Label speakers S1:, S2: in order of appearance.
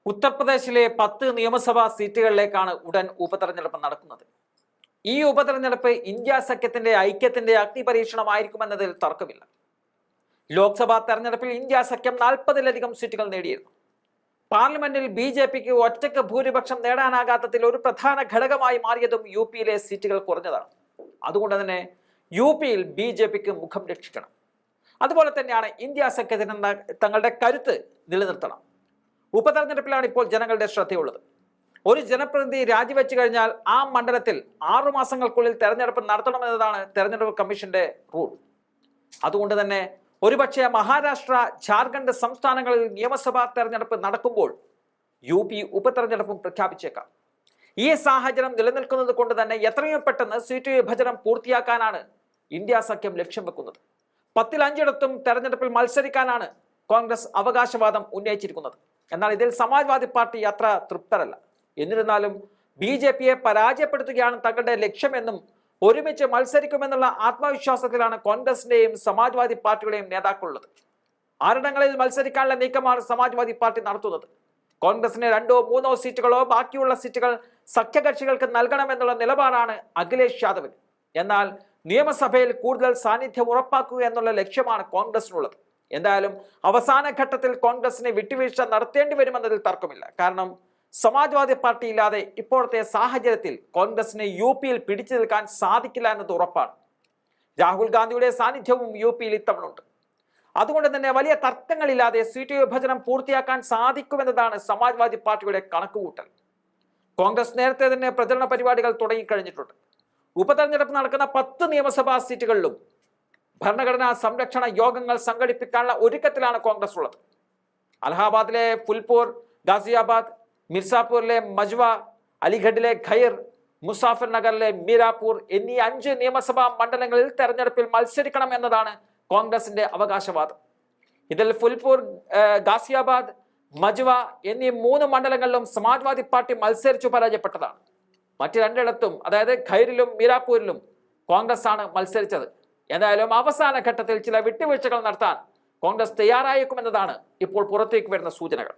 S1: ഉത്തർപ്രദേശിലെ 10 നിയമസഭാ സീറ്റുകളിലേക്കാണ് ഉടൻ ഉപതെരഞ്ഞെടുപ്പ് നടക്കുന്നത്. ഈ ഉപതെരഞ്ഞെടുപ്പ് ഇന്ത്യ സഖ്യത്തിന്റെ ഐക്യത്തിന്റെ അഗ്നിപരീക്ഷണമായിരിക്കുമെന്നതിൽ തർക്കമില്ല. ലോക്സഭാ തെരഞ്ഞെടുപ്പിൽ ഇന്ത്യ സഖ്യം 40-ലധികം സീറ്റുകൾ നേടിയിരുന്നു. പാർലമെന്റിൽ BJPക്ക് ഒറ്റയ്ക്ക് ഭൂരിപക്ഷം നേടാനാകാത്തതിൽ ഒരു പ്രധാന ഘടകമായി മാറിയതും UPയിലെ സീറ്റുകൾ കുറഞ്ഞതാണ്. അതുകൊണ്ട് തന്നെ UPയിൽ BJPക്ക് മുഖം രക്ഷിക്കണം. അതുപോലെ തന്നെയാണ് ഇന്ത്യ സഖ്യത്തിന് തങ്ങളുടെ കരുത്ത് നിലനിർത്തണം. ഉപതെരഞ്ഞെടുപ്പിലാണ് ഇപ്പോൾ ജനങ്ങളുടെ ശ്രദ്ധയുള്ളത്. ഒരു ജനപ്രതിനിധി രാജിവെച്ചു കഴിഞ്ഞാൽ ആ മണ്ഡലത്തിൽ 6 മാസങ്ങൾക്കുള്ളിൽ തെരഞ്ഞെടുപ്പ് നടത്തണമെന്നതാണ് തെരഞ്ഞെടുപ്പ് കമ്മീഷന്റെ റൂൾ. അതുകൊണ്ട് തന്നെ ഒരുപക്ഷെ മഹാരാഷ്ട്ര, ജാർഖണ്ഡ് സംസ്ഥാനങ്ങളിൽ നിയമസഭാ തെരഞ്ഞെടുപ്പ് നടക്കുമ്പോൾ UP ഉപതെരഞ്ഞെടുപ്പും പ്രഖ്യാപിച്ചേക്കാം. ഈ സാഹചര്യം നിലനിൽക്കുന്നത് കൊണ്ട് തന്നെ എത്രയും പെട്ടെന്ന് സീറ്റ് വിഭജനം പൂർത്തിയാക്കാനാണ് ഇന്ത്യ സഖ്യം ലക്ഷ്യം വെക്കുന്നത്. 10-ൽ 5 തെരഞ്ഞെടുപ്പിൽ മത്സരിക്കാനാണ് കോൺഗ്രസ് അവകാശവാദം ഉന്നയിച്ചിരിക്കുന്നത്. എന്നാൽ ഇതിൽ സമാജ്വാദി പാർട്ടി അത്ര തൃപ്തരല്ല. എന്നിരുന്നാലും BJPയെ പരാജയപ്പെടുത്തുകയാണ് തങ്ങളുടെ ലക്ഷ്യമെന്നും ഒരുമിച്ച് മത്സരിക്കുമെന്നുള്ള ആത്മവിശ്വാസത്തിലാണ് കോൺഗ്രസിന്റെയും സമാജ്വാദി പാർട്ടിയുടെയും നേതാക്കളുള്ളത്. ആരിടങ്ങളിൽ മത്സരിക്കാനുള്ള നീക്കമാണ് സമാജ്വാദി പാർട്ടി നടത്തുന്നത്. കോൺഗ്രസിന് 2-3 സീറ്റുകളോ ബാക്കിയുള്ള സീറ്റുകൾ സഖ്യകക്ഷികൾക്ക് നൽകണമെന്നുള്ള നിലപാടാണ് അഖിലേഷ് യാദവിന്. എന്നാൽ നിയമസഭയിൽ കൂടുതൽ സാന്നിധ്യം ഉറപ്പാക്കുക എന്നുള്ള ലക്ഷ്യമാണ് കോൺഗ്രസിനുള്ളത്. എന്തായാലും അവസാന ഘട്ടത്തിൽ കോൺഗ്രസിന് വിട്ടുവീഴ്ച നടത്തേണ്ടി വരുമെന്നതിൽ തർക്കമില്ല. കാരണം സമാജ്വാദി പാർട്ടി ഇല്ലാതെ ഇപ്പോഴത്തെ സാഹചര്യത്തിൽ കോൺഗ്രസിന് UPയിൽ പിടിച്ചു നിൽക്കാൻ സാധിക്കില്ല എന്നത് ഉറപ്പാണ്. രാഹുൽ ഗാന്ധിയുടെ സാന്നിധ്യവും UPയിൽ ഇത്തവണ ഉണ്ട്. അതുകൊണ്ട് തന്നെ വലിയ തർക്കങ്ങളില്ലാതെ സീറ്റ് വിഭജനം പൂർത്തിയാക്കാൻ സാധിക്കുമെന്നതാണ് സമാജ്വാദി പാർട്ടിയുടെ കണക്കുകൂട്ടൽ. കോൺഗ്രസ് നേരത്തെ തന്നെ പ്രചരണ പരിപാടികൾ തുടങ്ങിക്കഴിഞ്ഞിട്ടുണ്ട്. ഉപതെരഞ്ഞെടുപ്പ് നടക്കുന്ന 10 നിയമസഭാ സീറ്റുകളിലും ഭരണഘടനാ സംരക്ഷണ യോഗങ്ങൾ സംഘടിപ്പിക്കാനുള്ള ഒരുക്കത്തിലാണ് കോൺഗ്രസ് ഉള്ളത്. അലഹാബാദിലെ ഫുൽപൂർ, ഗാസിയാബാദ്, മിർസാപൂരിലെ മജ്വ, അലിഗഡിലെ ഖൈർ, മുസാഫർ നഗറിലെ മീരാപൂർ എന്നീ 5 നിയമസഭാ മണ്ഡലങ്ങളിൽ തെരഞ്ഞെടുപ്പിൽ മത്സരിക്കണം എന്നതാണ് കോൺഗ്രസിന്റെ അവകാശവാദം. ഇതിൽ ഫുൽപൂർ, ഗാസിയാബാദ്, മജ്വ എന്നീ 3 മണ്ഡലങ്ങളിലും സമാജ്വാദി പാർട്ടി മത്സരിച്ചു പരാജയപ്പെട്ടതാണ്. മറ്റ് 2 അതായത് ഖൈറിലും മീരാപൂരിലും കോൺഗ്രസ് ആണ് മത്സരിച്ചത്. എന്തായാലും അവസാന ഘട്ടത്തിൽ ചില വിട്ടുവീഴ്ചകൾ നടത്താൻ കോൺഗ്രസ് തയ്യാറായേക്കുമെന്നതാണ് ഇപ്പോൾ പുറത്തേക്ക് വരുന്ന സൂചനകൾ.